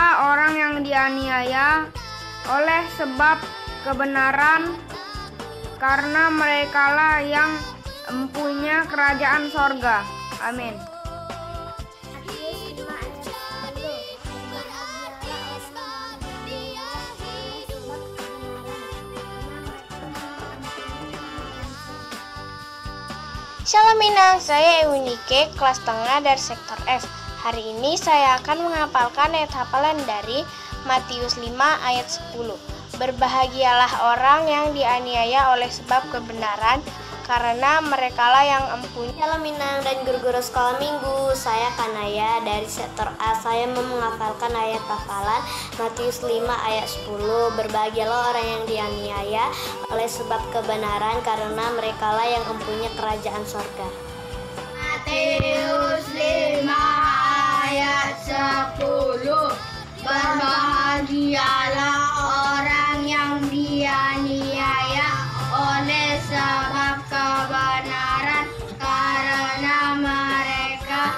Berbahagialah orang yang dianiaya oleh sebab kebenaran, karena merekalah yang empunya kerajaan sorga. Amin. Shalom Minang, saya Ewinike, kelas tengah dari sektor F. Hari ini saya akan menghafalkan ayat hafalan dari Matius 5 ayat 10. Berbahagialah orang yang dianiaya oleh sebab kebenaran, karena merekalah yang empunya. Shalom Minang dan guru-guru sekolah minggu, saya Kanaya dari sektor A. Saya mau menghafalkan ayat hafalan Matius 5 ayat 10. Berbahagialah orang yang dianiaya oleh sebab kebenaran, karena merekalah yang empunya kerajaan sorga. Matius 5 ayat 10. Berbahagialah orang yang dianiaya oleh sebab kebenaran, karena mereka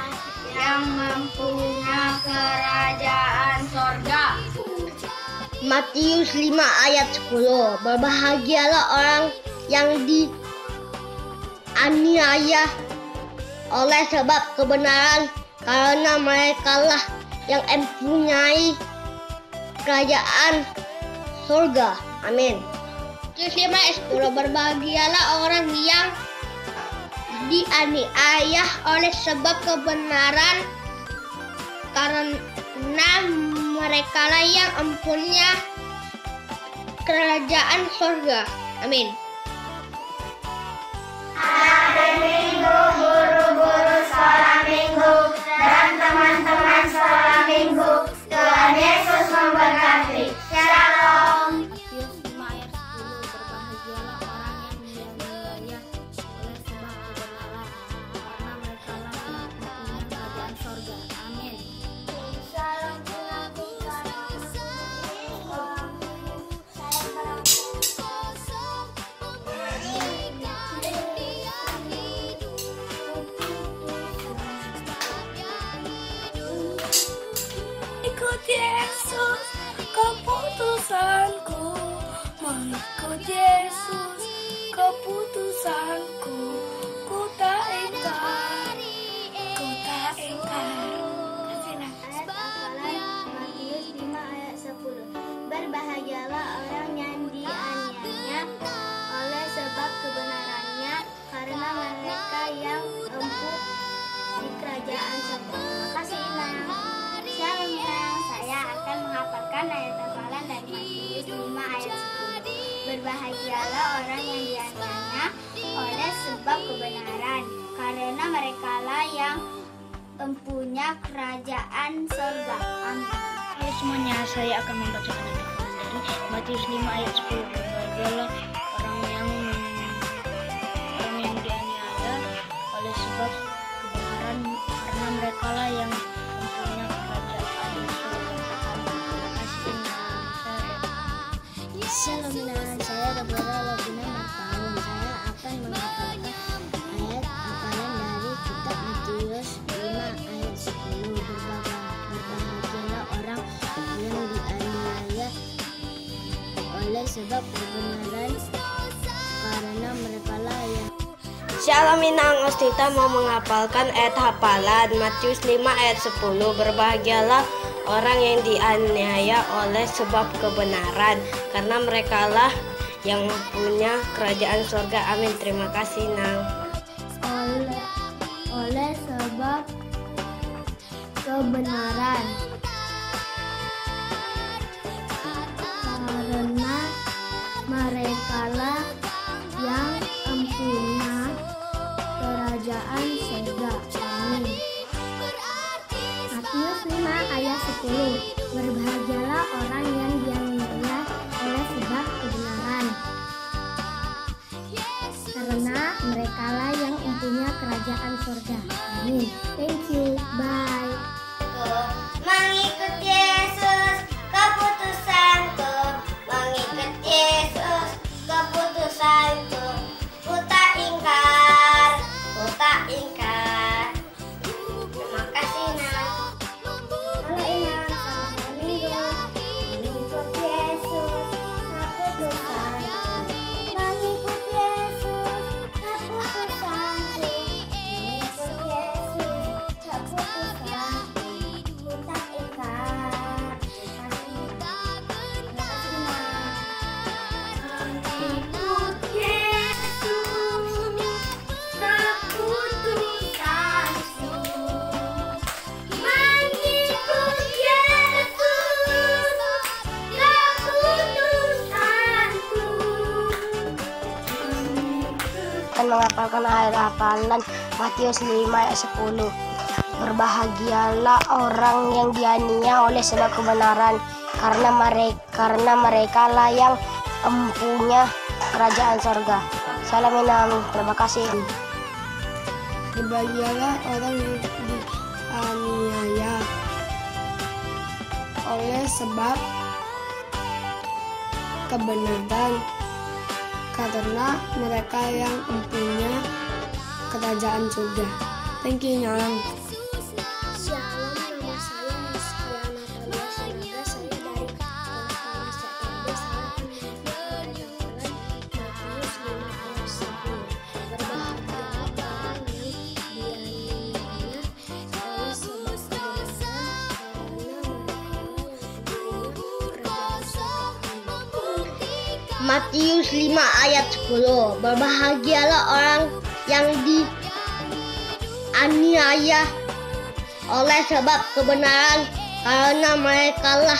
yang mempunyai kerajaan sorga. Matius 5 ayat 10. Berbahagialah orang yang dianiaya oleh sebab kebenaran, karena merekalah yang mempunyai kerajaan surga. Amin. Matius 5 ayat 10. Berbahagialah orang yang dianiaya oleh sebab kebenaran, karena merekalah yang mempunyai kerajaan surga. Amin. Hari Minggu, guru-guru sekolah minggu dan teman-teman sekolah minggu, Tuhan Yesus memberkati. Shalom. Matius 5 ayat 10. Berbahagialah orang yang dianiaya oleh sebab kebenaran, karena merekalah yang mempunyai kerajaan sorga. Amin. Salam Ikut Yesus, keputusanku. Mengikut Yesus, keputusanku. Ku tak ingkar, ku tak ingkar. Ayat hafalan Matius 5 ayat 10. Berbahagialah orang yang dianiaya oleh sebab kebenarannya, karena mereka yang empuk di kerajaan sorga. Terima kasih Inang. Shalom Inang, saya akan menghafalkan ayat hafalan dari Matius 5 ayat 10. Berbahagialah orang yang dianiaya oleh sebab kebenaran, karena merekalah yang empunya kerajaan surga. Amin. Hai semuanya, saya akan membacakan ayat hafalan dari Matius 5 ayat 10. Berbahagialah orang yang dianiaya oleh sebab kebenaran, karena merekalah yang mempunyai kerajaan surga. Terima kasih Inang. Shalom Minang, saya Deborah Lovina Martaun. Saya akan menghafalkan ayat hafalan dari kitab Matius 5 ayat 10. Berbahagialah orang yang dianiaya oleh sebab kebenaran, karena merekalah yang. Shalom Minang, Ostita mau menghafalkan ayat hafalan Matius 5 ayat 10. Berbahagialah orang yang dianiaya oleh sebab kebenaran, karena merekalah yang punya kerajaan surga. Amin. Terima kasih Nang. Oleh sebab kebenaran, karena merekalah yang empunya kerajaan surga. Amin. Matius 5 ayat 10. Berbahagialah orang yang dianiaya oleh sebab kebenaran, karena merekalah yang mempunyai kerajaan surga. Amin. Thank you. Bye. Mengikut Yesus, keputusanku. Mengikut Yesus, keputusanku. Ku tak ingkar, ku tak ingkar. Terima kasih Nang. Halo Inang, selamat hari Minggu. menghafalkan ayat hafalan Matius 5 ayat 10. Berbahagialah orang yang dianiaya oleh sebab kebenaran, karena mereka lah yang empunya kerajaan sorga. Salam Minang, terima kasih. Berbahagialah orang yang dianiaya oleh sebab kebenaran, karena mereka yang empunya kerajaan surga. Thank you, Nyang. Shalom, nama saya Muskia Natalia Sinaga. Saya dari kelas Sektor B. Saya akan menyampaikan Matius 5 ayat 10. Berbahagialah orang yang dianiaya oleh sebab kebenaran, karena Matius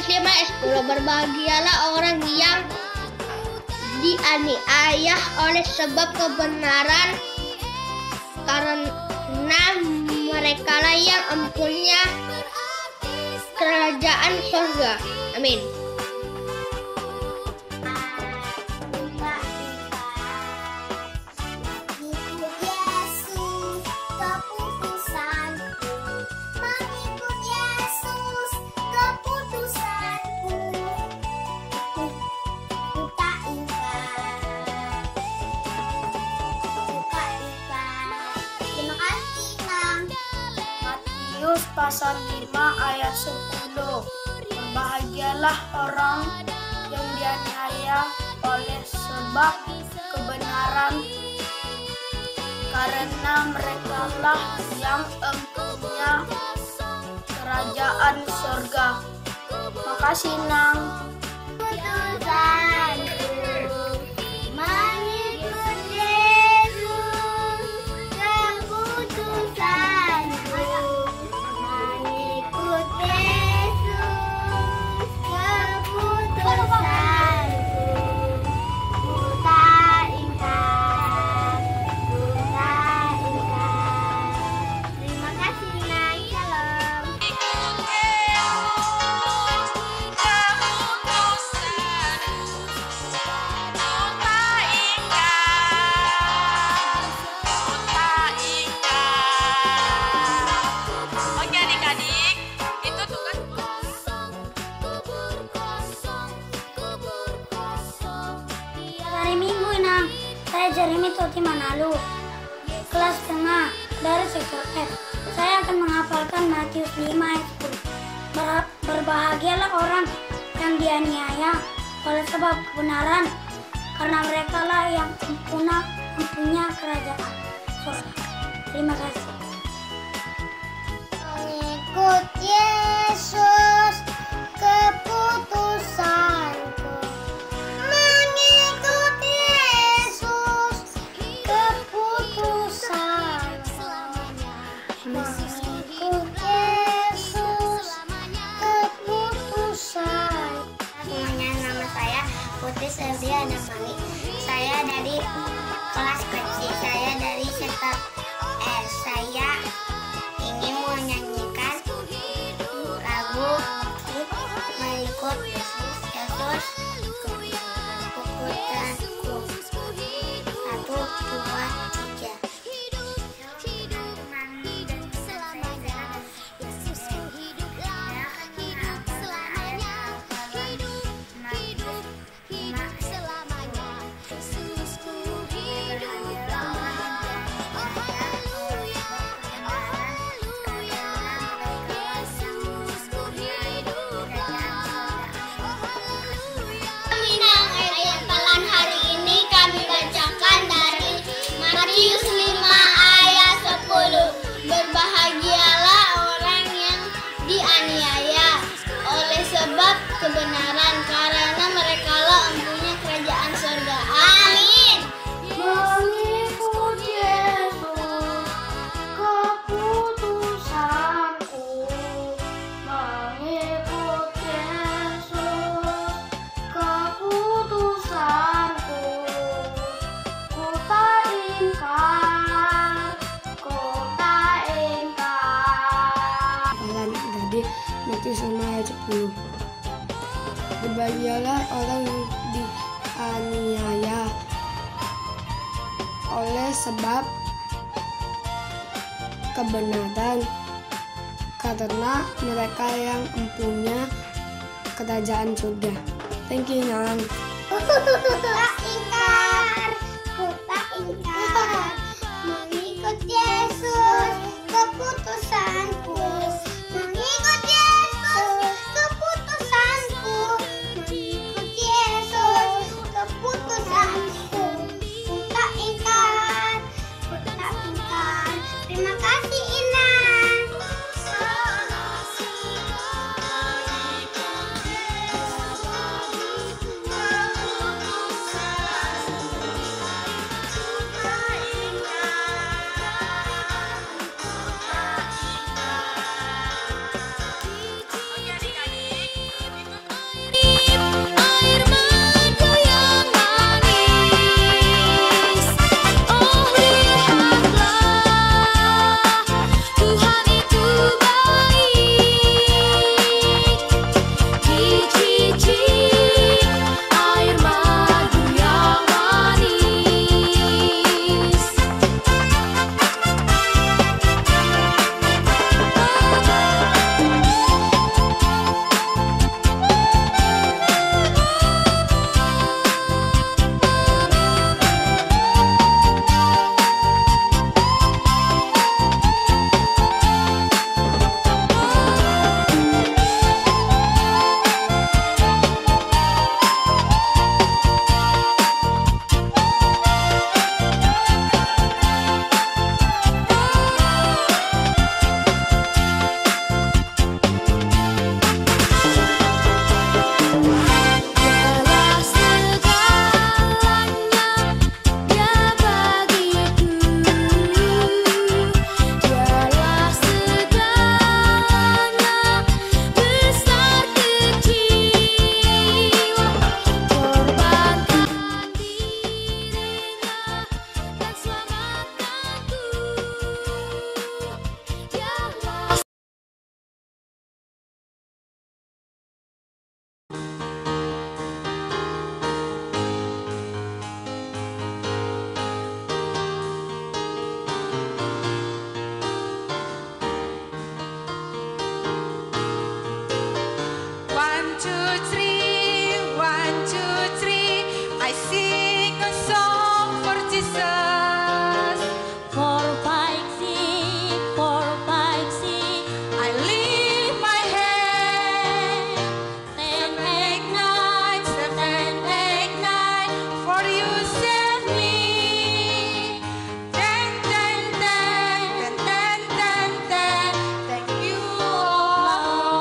5 ayat 10. Berbahagialah orang yang dianiaya oleh sebab kebenaran, karena merekalah yang mempunyai kerajaan surga. Amin. Matius 5 ayat 10. Berbahagialah orang yang dianiaya oleh sebab kebenaran, karena merekalah yang mempunyai kerajaan surga. Amin. Matius pasal 5 ayat 10. Berbahagialah orang yang dianiaya oleh sebab kebenaran, karena merekalah yang empunya kerajaan surga. Makasih, Nang. Hari Minggu, Nang. Saya Jeremy Toti Manalu, kelas tengah dari sektor F. Saya akan menghafalkan Matius 5 ayat 10. Berbahagialah orang yang dianiaya oleh sebab kebenaran, karena merekalah yang mempunyai kerajaan surga. Terima kasih. Mengikut Yesus keputusanku. Mengikut Yesus keputusanku. Mengikut Yesus keputusan. Semuanya, nama saya Putri Selviana Mani. Saya dari kelas kecil. Saya dari sektor R. Saya ingin menyanyikan 10. Berbahagialah orang yang dianiaya oleh sebab kebenaran, karena mereka yang mempunyai kerajaan surga. Thank you, Nang. Kutak ingkar, mengikut Yesus, keputusanku. Mengikut Yesus, keputusanku. Mengikut Yesus, keputusanku. Kutak ingkar, terima kasih Inang. Air madu yang manis, oh lihatlah, Tuhan itu baik. Cicip air madu yang manis. Dialah segalanya, Dia bagiku. Dialah segalanya, besar kecil. Korbankan dirinya dan selamatkanku. Dialah One, two, three, one, two, three. I sing a song for Jesus. 4, 5, 6, 4, 5, 6. I lift my hand. 10, 8, 9, 7, 8, 9. For you save me. 10, 10, 10, 10, 10, 10. Thank you, Lord.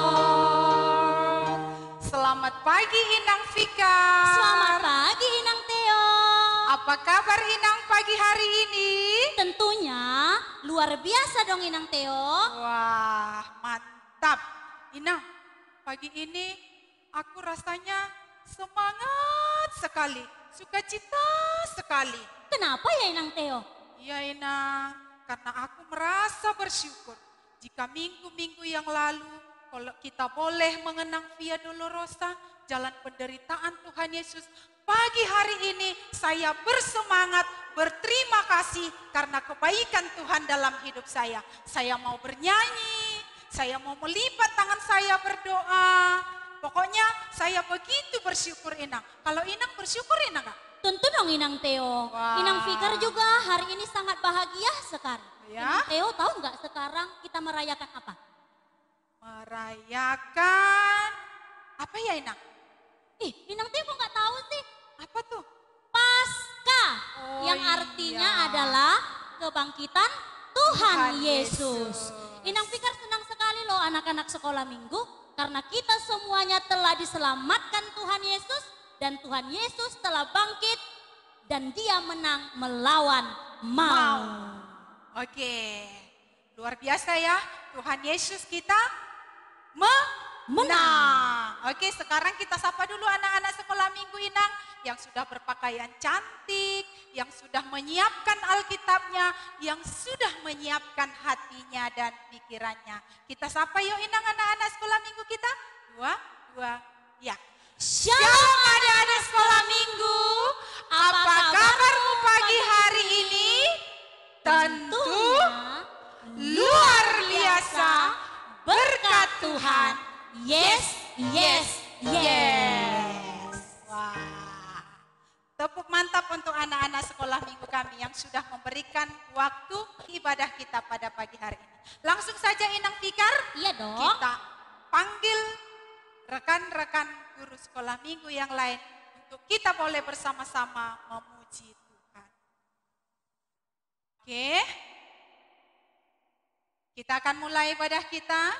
Selamat pagi, Inang Vika. Selamat pagi Inang Theo. Apa kabar Inang pagi hari ini? Tentunya luar biasa dong Inang Theo. Wah, mantap. Inang, pagi ini aku rasanya semangat sekali, sukacita sekali. Kenapa ya Inang Theo? Iya Inang, karena aku merasa bersyukur jika minggu-minggu yang lalu kalau kita boleh mengenang Via Dolorosa, jalan penderitaan Tuhan Yesus. Pagi hari ini saya bersemangat, berterima kasih karena kebaikan Tuhan dalam hidup saya. Saya mau bernyanyi, saya mau melipat tangan saya berdoa. Pokoknya saya begitu bersyukur Inang. Kalau Inang bersyukur Inang gak? Tentu dong Inang Theo. Wah. Inang Fikar juga hari ini sangat bahagia sekali. Ya. Inang Theo tahu nggak sekarang kita merayakan apa? Merayakan apa ya Inang? Inang Theo kok nggak tahu sih? Apa tuh? Paskah, Oh, yang iya. artinya adalah kebangkitan Tuhan Tuhan Yesus. Yesus. Inang Fikar senang sekali loh anak-anak sekolah minggu karena kita semuanya telah diselamatkan Tuhan Yesus dan Tuhan Yesus telah bangkit dan Dia menang melawan maut. Oke, luar biasa ya. Tuhan Yesus kita menang. Oke, sekarang kita sapa dulu anak-anak sekolah minggu Inang yang sudah berpakaian cantik, yang sudah menyiapkan Alkitabnya, yang sudah menyiapkan hatinya dan pikirannya. Kita sapa yuk Inang anak-anak sekolah minggu kita. Dua, ya. Shalom adik-adik sekolah minggu. Apa kabarmu pagi hari ini? Tentu luar biasa berkat Tuhan. Yes, yes, yes. Wah. Tepuk mantap untuk anak-anak sekolah minggu kami yang sudah memberikan waktu ibadah kita pada pagi hari ini. Langsung saja Inang Fikar. Iya dong. Kita panggil rekan-rekan guru sekolah minggu yang lain untuk kita boleh bersama-sama memuji Tuhan. Oke. Kita akan mulai ibadah kita.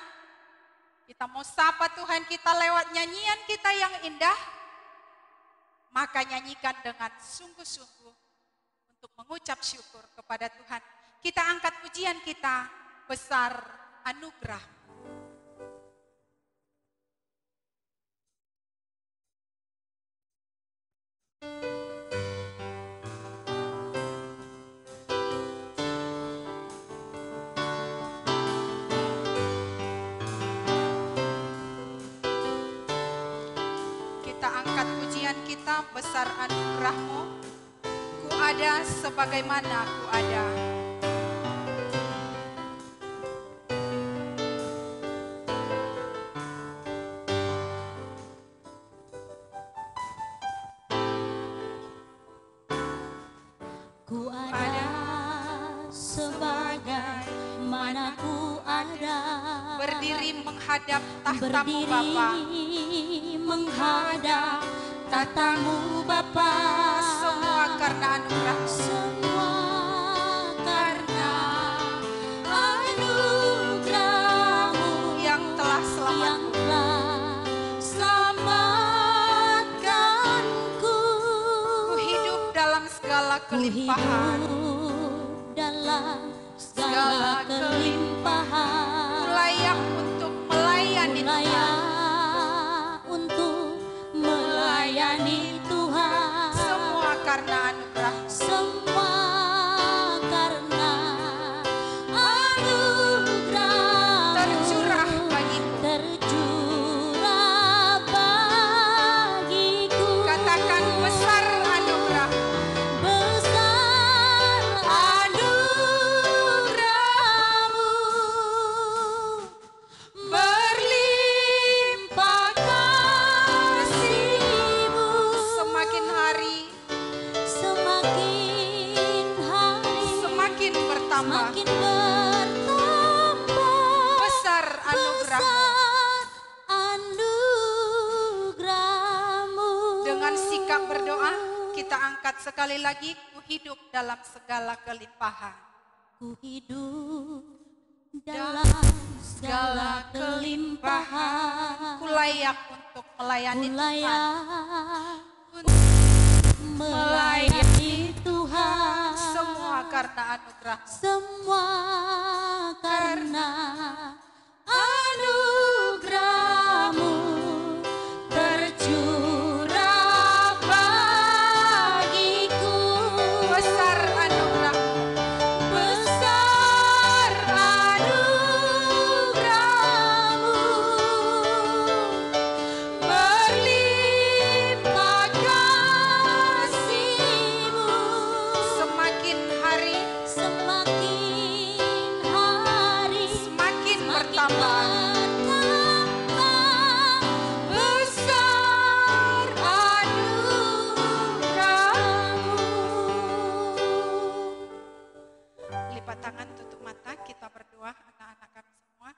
Kita mau sapa Tuhan kita lewat nyanyian kita yang indah. Maka nyanyikan dengan sungguh-sungguh untuk mengucap syukur kepada Tuhan. Kita angkat pujian kita, besar anugerah. Kita angkat pujian kita, besar anugerah-Mu. Ku ada sebagaimana ku ada. Ku ada sebagai mana ku ada. Berdiri menghadap tahta-Mu Bapa. Menghadap tahta-Mu Bapa. Semua karena anugerah. Semua karena anugerah-Mu Yang telah yang selamat. telah selamatkanku. Ku hidup dalam segala kelimpahan. Ku hidup dalam segala kelimpahan. Ku layak untuk melayani Tuhan. Layak untuk melayani Tuhan. Semua karena anugerah. Semua karena anugerah Tercurah bagiku. tercurah bagiku. Katakan besar anugerah. Besar anugerah-Mu, berlimpah kasih-Mu. Semakin hari semakin bertambah. semakin bertambah. Besar anugerah. Besar anugerah-Mu. Dengan sikap berdoa kita angkat sekali lagi. Ku hidup dalam segala kelimpahan. Ku hidup dalam segala kelimpahan. Ku layak untuk melayani Ku Tuhan. layak Untuk melayani Tuhan. semua karena anugerah. Semua karena anugerah-Mu tercurah bagiku. Besar anugerah. Besar anugerah-Mu, berlimpah kasih-Mu. Semakin hari semakin bertambah. Besar anugerah-Mu. Lipat tangan, tutup mata, kita berdoa anak-anak kami semua.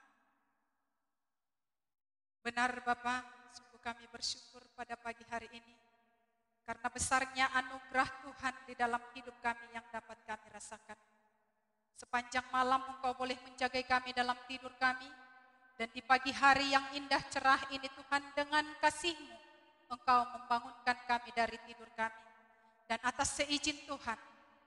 Benar Bapak, sungguh kami bersyukur pada pagi hari ini. Karena besarnya anugerah Tuhan di dalam hidup kami yang dapat kami rasakan. Sepanjang malam Engkau boleh menjaga kami dalam tidur kami. Dan di pagi hari yang indah cerah ini Tuhan, dengan kasih-Mu Engkau membangunkan kami dari tidur kami. Dan atas seizin Tuhan,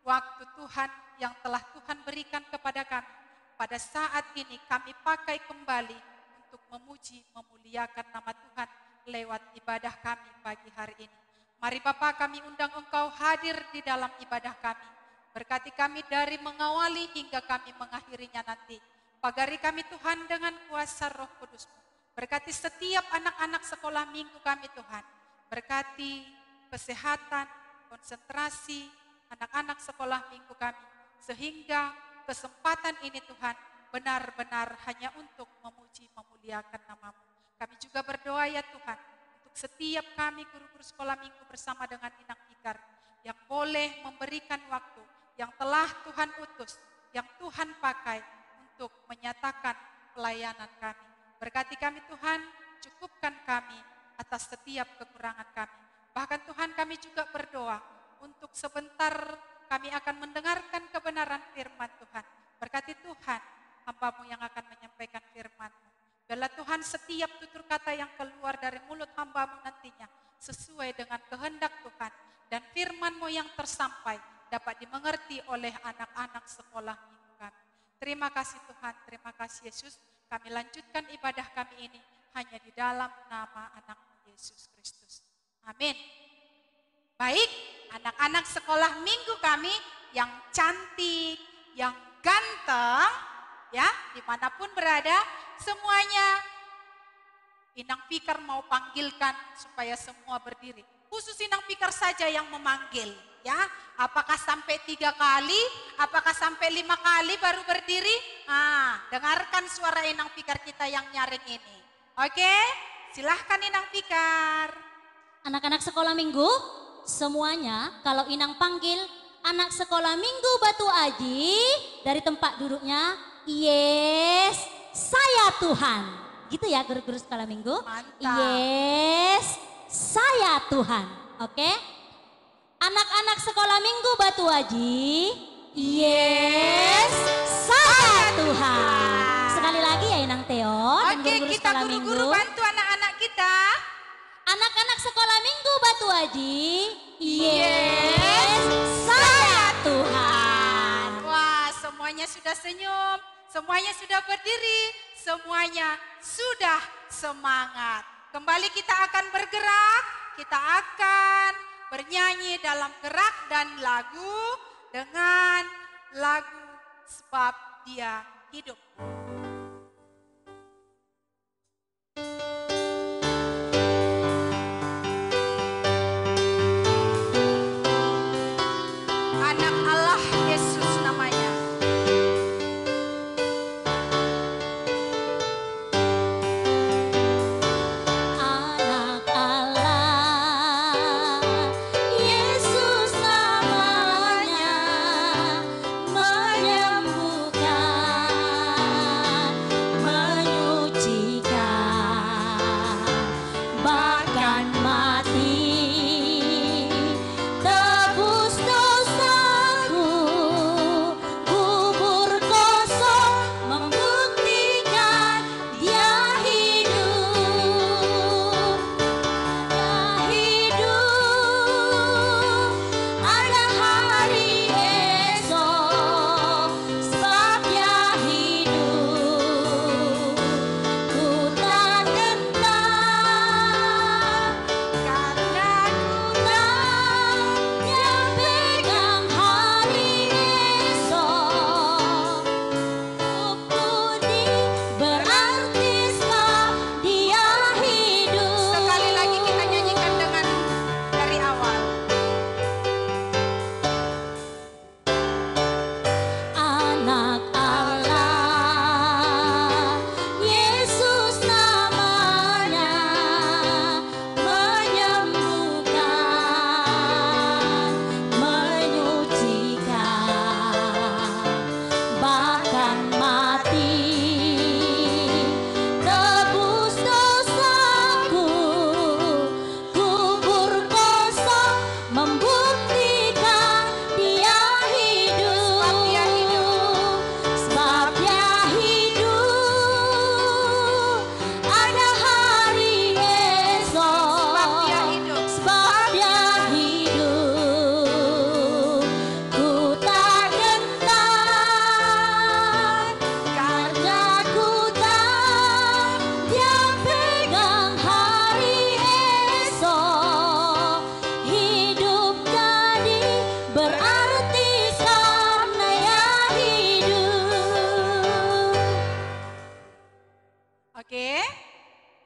waktu Tuhan yang telah Tuhan berikan kepada kami, pada saat ini kami pakai kembali untuk memuji, memuliakan nama Tuhan lewat ibadah kami pagi hari ini. Mari Bapa, kami undang Engkau hadir di dalam ibadah kami. Berkati kami dari mengawali hingga kami mengakhirinya nanti. Pagari kami Tuhan dengan kuasa Roh Kudus-Mu. Berkati setiap anak-anak sekolah minggu kami Tuhan. Berkati kesehatan, konsentrasi anak-anak sekolah minggu kami. Sehingga kesempatan ini Tuhan benar-benar hanya untuk memuji, memuliakan nama-Mu. Kami juga berdoa ya Tuhan, untuk setiap kami guru-guru sekolah minggu bersama dengan Inang Fikar yang boleh memberikan waktu, yang telah Tuhan utus, yang Tuhan pakai untuk menyatakan pelayanan kami. Berkati kami Tuhan, cukupkan kami atas setiap kekurangan kami. Bahkan Tuhan kami juga berdoa untuk sebentar kami akan mendengarkan kebenaran firman Tuhan. Berkati Tuhan, hamba-Mu yang akan menyampaikan firman-Mu. Biarlah Tuhan setiap tutur kata yang keluar dari mulut hamba-Mu nantinya sesuai dengan kehendak Tuhan. Dan firman-Mu yang tersampai dapat dimengerti oleh anak-anak sekolah minggu kami. Terima kasih Tuhan, terima kasih Yesus. Kami lanjutkan ibadah kami ini hanya di dalam nama anak-Mu Yesus Kristus. Amin. Baik, anak-anak sekolah minggu kami yang cantik, yang ganteng, ya, dimanapun berada, semuanya Inang Fikar mau panggilkan supaya semua berdiri. Khusus Inang Fikar saja yang memanggil, ya. Apakah sampai 3 kali, apakah sampai 5 kali baru berdiri? Dengarkan suara Inang Fikar kita yang nyaring ini. Oke, silahkan Inang Fikar. Anak-anak sekolah minggu, semuanya kalau Inang panggil anak sekolah minggu Batu Aji dari tempat duduknya, yes, saya Tuhan. Gitu ya guru-guru sekolah minggu. Mantap. Yes, saya Tuhan. Oke? Anak-anak sekolah minggu Batu Aji, yes, saya Tuhan. Sekali lagi ya Inang Teo dan Oke, guru-guru kita sekolah guru-guru minggu. bantu anak-anak kita. Anak-anak sekolah minggu Batu Aji, yes, saya Tuhan. Wah, semuanya sudah senyum, semuanya sudah berdiri, semuanya sudah semangat. Kembali kita akan bergerak, kita akan bernyanyi dalam gerak dan lagu dengan lagu Sebab Dia Hidup. Anak Allah Yesus namanya. Anak Allah, Yesus namanya, menyembuhkan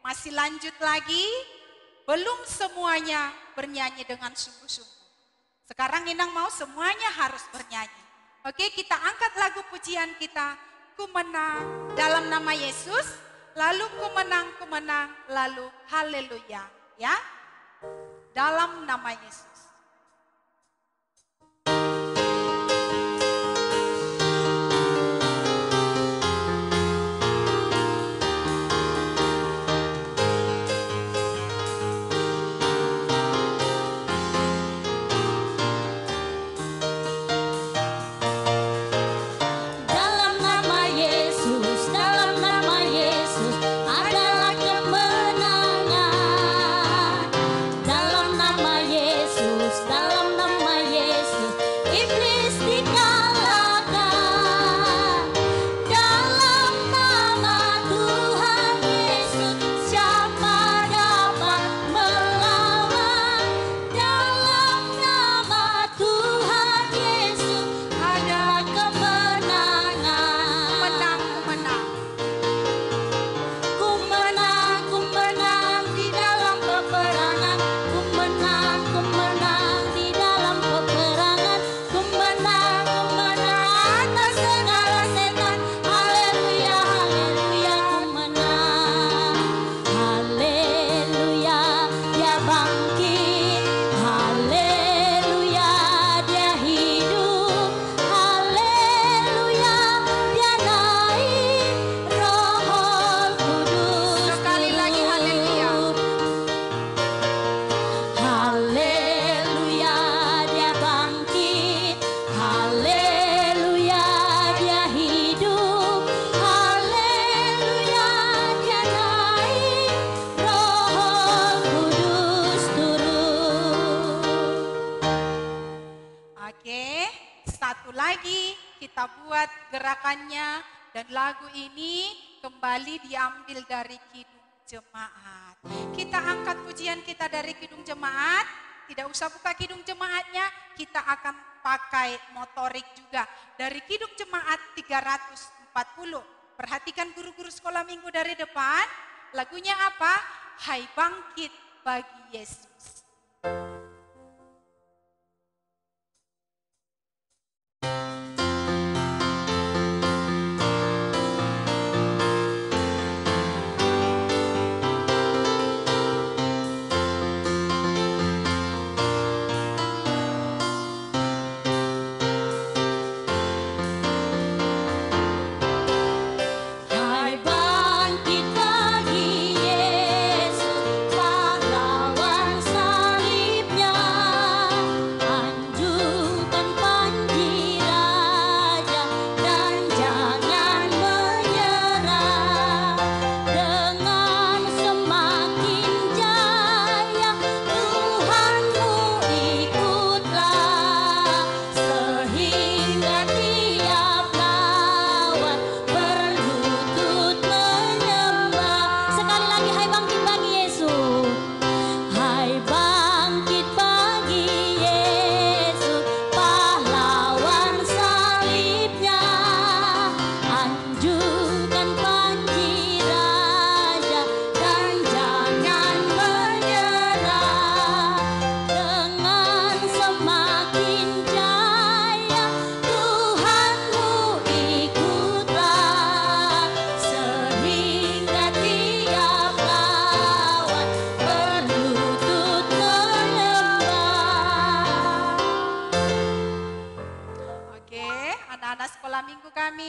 Masih lanjut lagi, belum semuanya bernyanyi dengan sungguh-sungguh. Sekarang Inang mau semuanya harus bernyanyi. Oke, kita angkat lagu pujian kita, Ku menang dalam nama Yesus, lalu ku menang, lalu haleluya. Ya, dalam nama Yesus. Kita buat gerakannya dan lagu ini kembali diambil dari Kidung Jemaat. Kita angkat pujian kita dari Kidung Jemaat. Tidak usah buka Kidung Jemaatnya, kita akan pakai motorik juga. Dari Kidung Jemaat 340. Perhatikan guru-guru sekolah minggu dari depan. Lagunya apa? Hai bangkit bagi Yesus.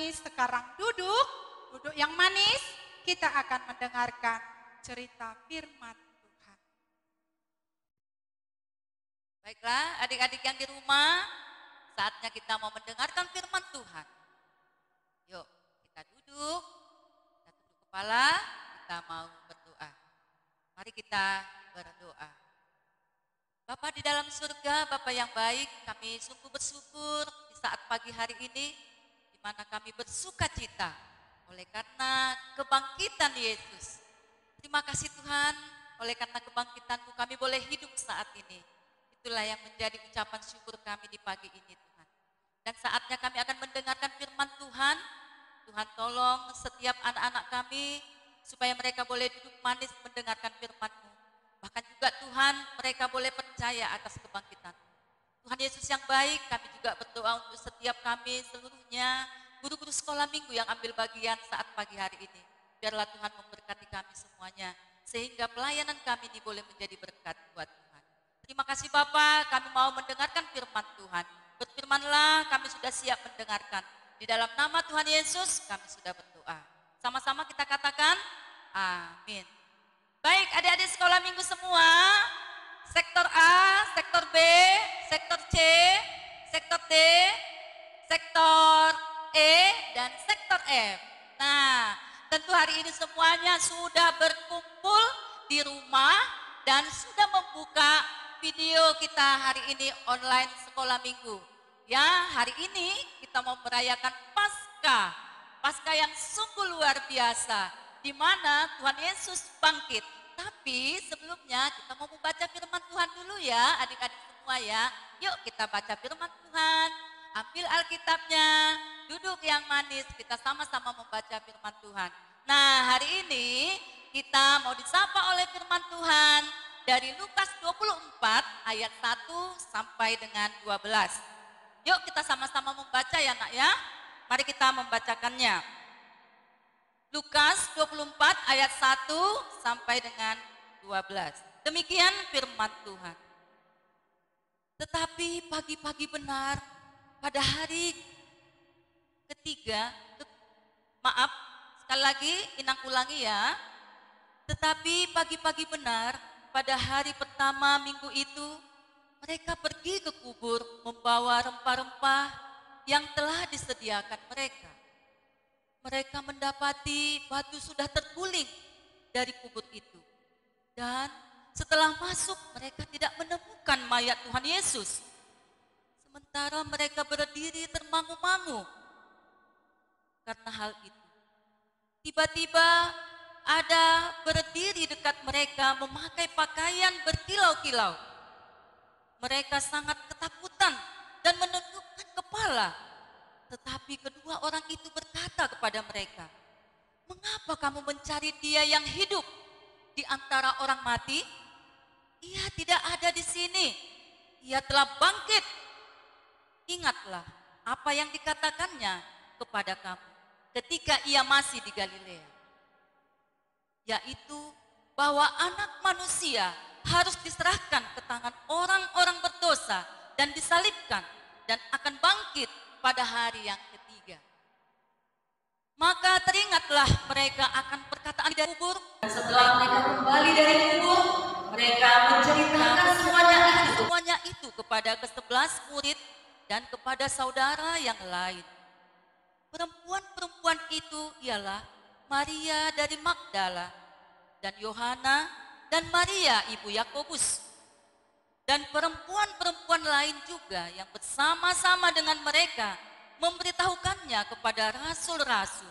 Sekarang duduk yang manis, kita akan mendengarkan cerita firman Tuhan. Baiklah adik-adik yang di rumah, saatnya kita mau mendengarkan firman Tuhan. Yuk kita tunduk kepala, kita mau berdoa. Mari kita berdoa. Bapa di dalam surga, Bapa yang baik, kami sungguh bersyukur di saat pagi hari ini, di mana kami bersuka cita oleh karena kebangkitan Yesus. Terima kasih Tuhan, oleh karena kebangkitan-Mu kami boleh hidup saat ini. Itulah yang menjadi ucapan syukur kami di pagi ini Tuhan. Dan saatnya kami akan mendengarkan firman Tuhan. Tuhan tolong setiap anak-anak kami, supaya mereka boleh duduk manis mendengarkan firman-Mu. Bahkan juga Tuhan, mereka boleh percaya atas kebangkitan. Tuhan Yesus yang baik, kami juga berdoa untuk setiap kami seluruhnya, guru-guru sekolah minggu yang ambil bagian saat pagi hari ini. Biarlah Tuhan memberkati kami semuanya, sehingga pelayanan kami ini boleh menjadi berkat buat Tuhan. Terima kasih Bapak, kami mau mendengarkan firman Tuhan. Berfirmanlah, kami sudah siap mendengarkan. Di dalam nama Tuhan Yesus, kami sudah berdoa. Sama-sama kita katakan, amin. Baik, adik-adik sekolah minggu semua, sektor A, sektor B, sektor C, sektor D, sektor E, dan sektor F. Nah, tentu hari ini semuanya sudah berkumpul di rumah dan sudah membuka video kita hari ini online sekolah minggu. Ya, hari ini kita mau merayakan Paskah yang sungguh luar biasa, di mana Tuhan Yesus bangkit. Tapi sebelumnya kita mau membaca firman Tuhan dulu ya, adik-adik semua ya. Yuk kita baca firman Tuhan, ambil Alkitabnya, duduk yang manis, kita sama-sama membaca firman Tuhan. Nah, hari ini kita mau disapa oleh firman Tuhan dari Lukas 24 ayat 1 sampai dengan 12. Yuk kita sama-sama membaca ya nak ya. Mari kita membacakannya. Lukas 24 ayat 1 sampai dengan 12. Demikian firman Tuhan. Tetapi pagi-pagi benar pada hari ketiga, maaf sekali lagi Inang ulangi ya. Tetapi pagi-pagi benar pada hari pertama minggu itu, mereka pergi ke kubur membawa rempah-rempah yang telah disediakan mereka. Mereka mendapati batu sudah terguling dari kubur itu. Dan setelah masuk mereka tidak menemukan mayat Tuhan Yesus. Sementara mereka berdiri termangu-mangu karena hal itu. Tiba-tiba ada berdiri dekat mereka memakai pakaian berkilau-kilau. Mereka sangat ketakutan dan menundukkan kepala. Tetapi kedua orang itu berkata kepada mereka, "Mengapa kamu mencari Dia yang hidup di antara orang mati? Ia tidak ada di sini. Ia telah bangkit. Ingatlah apa yang dikatakannya kepada kamu ketika ia masih di Galilea, yaitu bahwa Anak Manusia harus diserahkan ke tangan orang-orang berdosa dan disalibkan dan akan bangkit pada hari yang ketiga." Maka teringatlah mereka akan perkataan dari kubur. Dan setelah mereka kembali dari kubur, mereka menceritakan semuanya itu kepada ke-11 murid dan kepada saudara yang lain. Perempuan-perempuan itu ialah Maria dari Magdala dan Yohana dan Maria ibu Yakobus. Dan perempuan-perempuan lain juga yang bersama-sama dengan mereka memberitahukannya kepada rasul-rasul.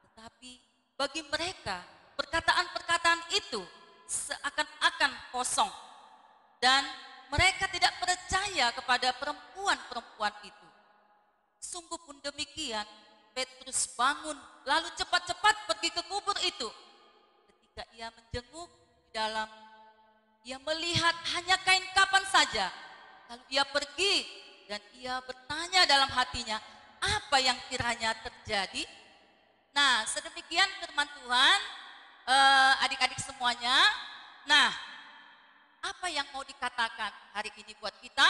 Tetapi bagi mereka perkataan-perkataan itu seakan-akan kosong. Dan mereka tidak percaya kepada perempuan-perempuan itu. Sungguh pun demikian, Petrus bangun lalu cepat-cepat pergi ke kubur itu. Ketika ia menjenguk di dalam, ia melihat hanya kain kapan saja. Lalu ia pergi dan ia bertanya dalam hatinya, apa yang kiranya terjadi? Nah, sedemikian firman Tuhan, adik-adik semuanya. Nah, apa yang mau dikatakan hari ini buat kita?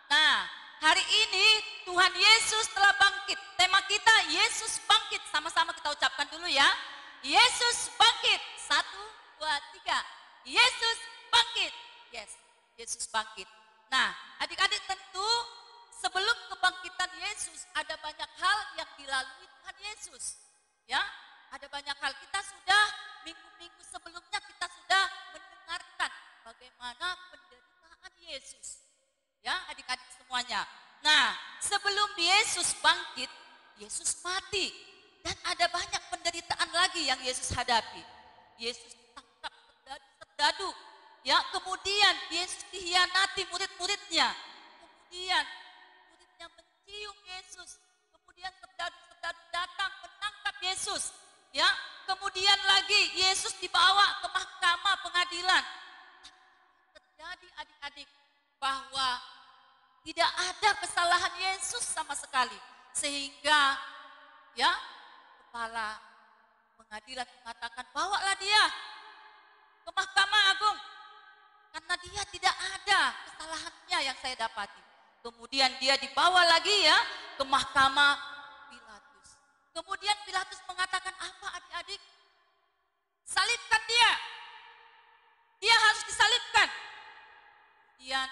Nah, hari ini Tuhan Yesus telah bangkit. Tema kita Yesus bangkit. Sama-sama kita ucapkan dulu ya. Yesus bangkit. 1, 2, 3. Yesus bangkit. Yes, Yesus bangkit. Nah, adik-adik tentu sebelum kebangkitan Yesus ada banyak hal yang dilalui Tuhan Yesus. Ya, ada banyak hal. Kita sudah minggu-minggu sebelumnya kita sudah mendengarkan bagaimana penderitaan Yesus. Ya, adik-adik semuanya. Nah, sebelum Yesus bangkit, Yesus mati. Dan ada banyak penderitaan lagi yang Yesus hadapi. Yesus ditangkap serdadu. Ya, kemudian Yesus dihianati murid-muridnya. Kemudian muridnya mencium Yesus. Kemudian serdadu-serdadu datang menangkap Yesus. Ya, Kemudian lagi Yesus dibawa ke mahkamah pengadilan. Terjadi adik-adik bahwa tidak ada kesalahan Yesus sama sekali. Sehingga ya kepala pengadilan mengatakan, bawalah dia ke Mahkamah Agung. Karena dia tidak ada kesalahannya yang saya dapati. Kemudian dia dibawa lagi ya ke Mahkamah Pilatus. Kemudian Pilatus mengatakan, apa adik-adik? Salibkan dia. Dia harus disalibkan. Kemudian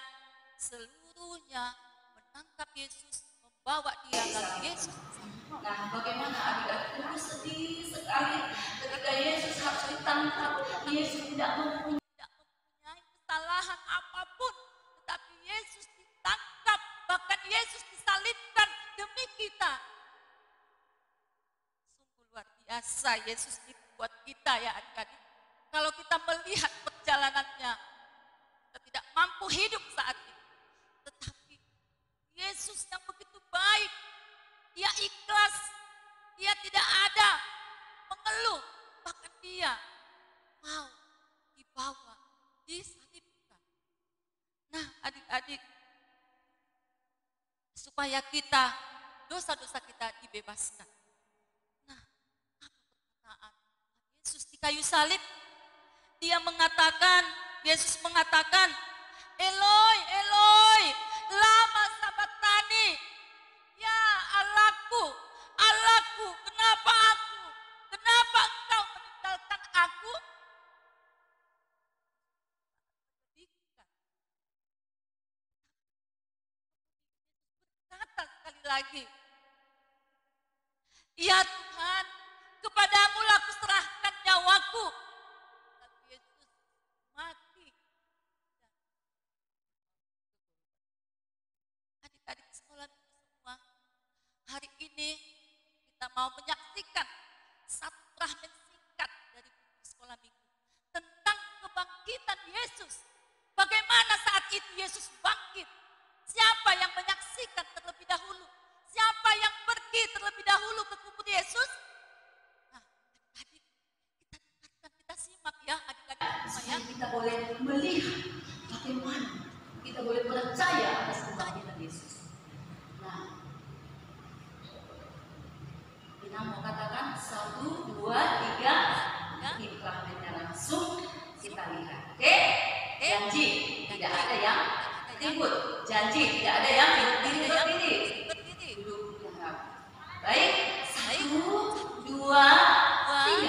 seluruhnya menangkap Yesus, membawa dia lalu Yesus. Nah, bagaimana adik-adik? Itu sedih sekali ketika Yesus harus ditangkap. Yesus tidak mempunyai kesalahan apapun, tetapi Yesus ditangkap, bahkan Yesus disalibkan demi kita. Sungguh luar biasa Yesus itu buat kita ya adik-adik. Kalau kita melihat perjalanannya, kita tidak mampu hidup saat ini. Tetapi Yesus yang begitu baik, dia ikhlas, dia tidak ada mengeluh, bahkan dia mau dibawa, disalibkan. Nah adik-adik, supaya kita, dosa-dosa kita dibebaskan. Nah, apa perkataan Yesus di kayu salib? Yesus mengatakan, Eloi, Eloi, lama sabatani. Ya Allahku, Allahku, kenapa engkau meninggalkan aku? Berkata sekali lagi, ya Tuhan, kepadamu lah aku serahkan nyawaku. Lalu Yesus mati. Adik-adik sekolah semua, hari ini kita mau menyaksikan satu fragmen singkat dari buku sekolah minggu tentang kebangkitan Yesus. Bagaimana saat itu Yesus bangkit? Siapa yang menyaksikan terlebih dahulu? Siapa yang pergi terlebih dahulu ke kubur Yesus? Nah, adik-adik, kita dengarkan, kita simak ya adik-adik semua ya. Kita boleh melihat bagaimana kita boleh percaya atas kebangkitan Yesus. Nah, kita mau katakan 1, 2, 3, di fragmennya langsung kita lihat. Oke? Janji tidak ada yang ribut. Janji tidak ada yang berdiri. Duduk diharap. Baik, 1, 2, 3.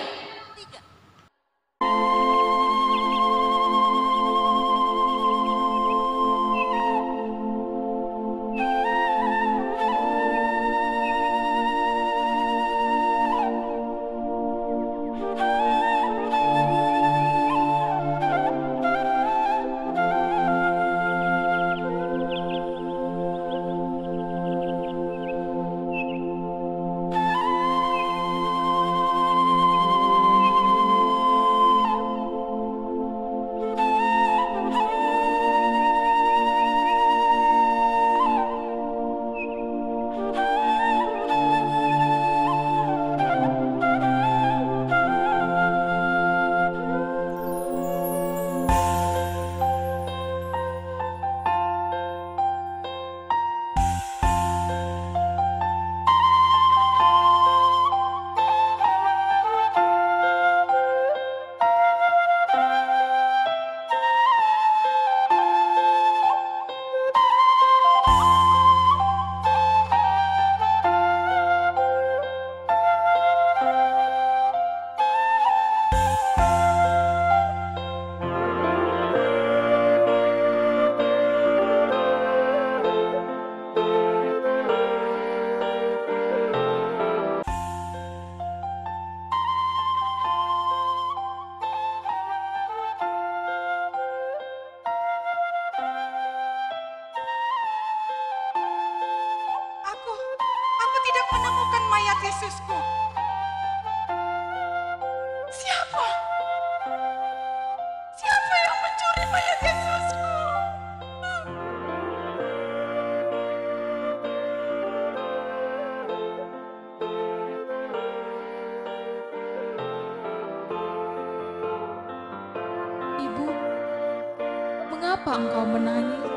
Mengapa engkau menangis?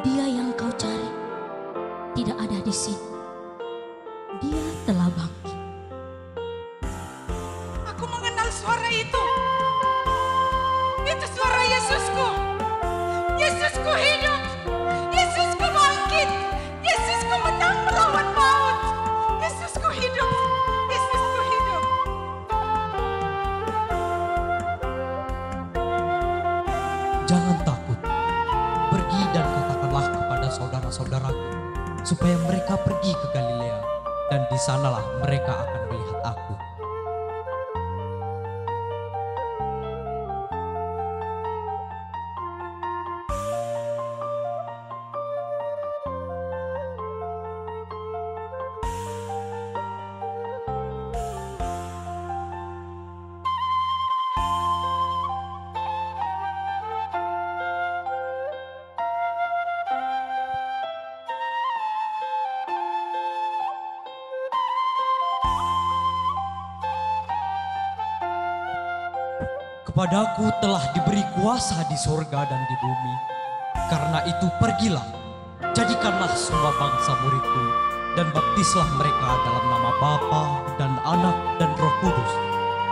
Dia yang kau cari tidak ada di sini. Dia telah bangkit. Aku mengenal suara itu. Itu suara Yesusku. Yesusku hidup. Yesusku bangkit. Yesusku menang melawan maut. Yesusku hidup. Yesusku hidup. Jangan takut. Pergi dan katakanlah kepada saudara-saudaraku supaya mereka pergi ke Galilea, dan di sanalah mereka akan melihat aku. Kepadaku telah diberi kuasa di sorga dan di bumi. Karena itu pergilah, jadikanlah semua bangsa muridku, dan baptislah mereka dalam nama Bapa dan Anak dan Roh Kudus,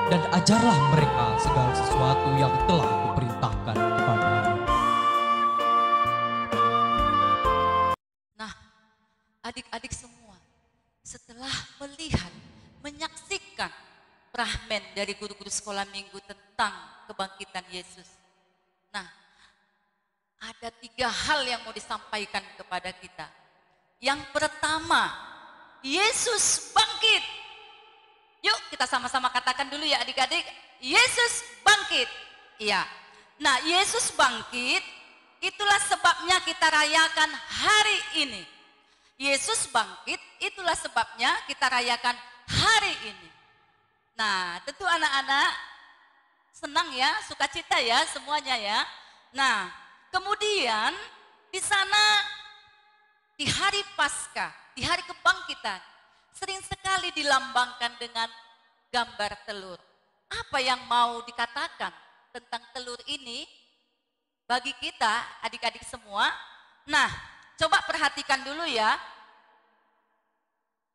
dan ajarlah mereka segala sesuatu yang telah kuperintahkan kepadamu. Nah, adik-adik semua, setelah melihat, menyaksikan prahmen dari guru-guru sekolah minggu tentang kebangkitan Yesus. Nah, ada 3 hal yang mau disampaikan kepada kita. Yang pertama, Yesus bangkit. Yuk kita sama-sama katakan dulu ya adik-adik, Yesus bangkit. Iya. Nah, Yesus bangkit, itulah sebabnya kita rayakan hari ini. Yesus bangkit, itulah sebabnya kita rayakan hari ini. Nah, tentu anak-anak senang ya, sukacita ya semuanya ya. Nah, kemudian di sana di hari Paskah, di hari kebangkitan, sering sekali dilambangkan dengan gambar telur. Apa yang mau dikatakan tentang telur ini bagi kita adik-adik semua? Nah, coba perhatikan dulu ya.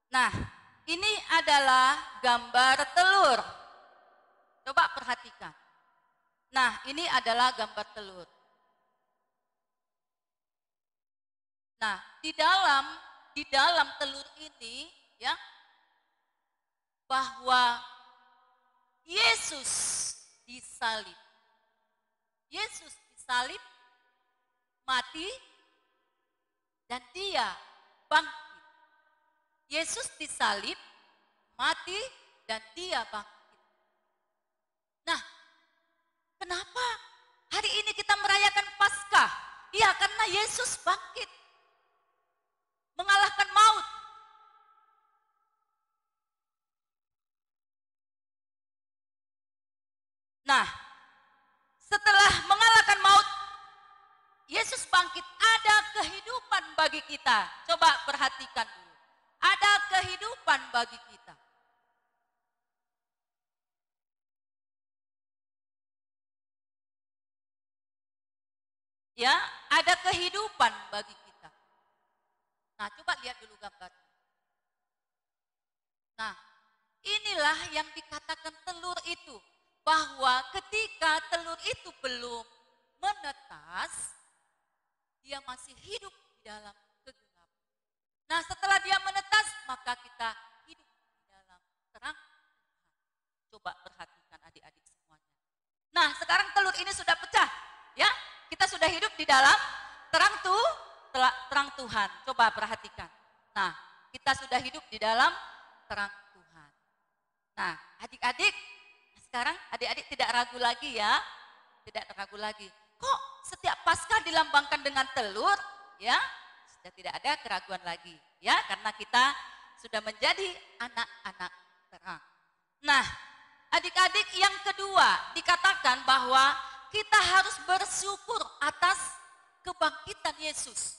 Nah, ini adalah gambar telur. Coba perhatikan. Nah, ini adalah gambar telur. Nah, di dalam telur ini ya, bahwa Yesus disalib. Yesus disalib, mati, dan dia bangkit. Yesus disalib, mati, dan dia bangkit. Nah, kenapa hari ini kita merayakan Paskah? Ya, karena Yesus bangkit, mengalahkan maut. Nah, setelah mengalahkan maut, Yesus bangkit, ada kehidupan bagi kita. Coba perhatikan dulu. Ada kehidupan bagi kita. Ya, ada kehidupan bagi kita. Nah, coba lihat dulu gambar. Nah, inilah yang dikatakan telur itu. Bahwa ketika telur itu belum menetas, dia masih hidup di dalam kegelapan. Nah, setelah dia menetas, maka kita hidup di dalam terang Tuhan. Coba perhatikan adik-adik semuanya. Nah, sekarang telur ini sudah pecah, ya. Kita sudah hidup di dalam terang Tuhan. Coba perhatikan. Nah, kita sudah hidup di dalam terang Tuhan. Nah, adik-adik, sekarang adik-adik tidak ragu lagi ya. Tidak ragu lagi. Kok setiap Paskah dilambangkan dengan telur? Ya, sudah tidak ada keraguan lagi. Ya, karena kita sudah menjadi anak-anak terang. Nah, adik-adik, yang kedua dikatakan bahwa kita harus bersyukur atas kebangkitan Yesus.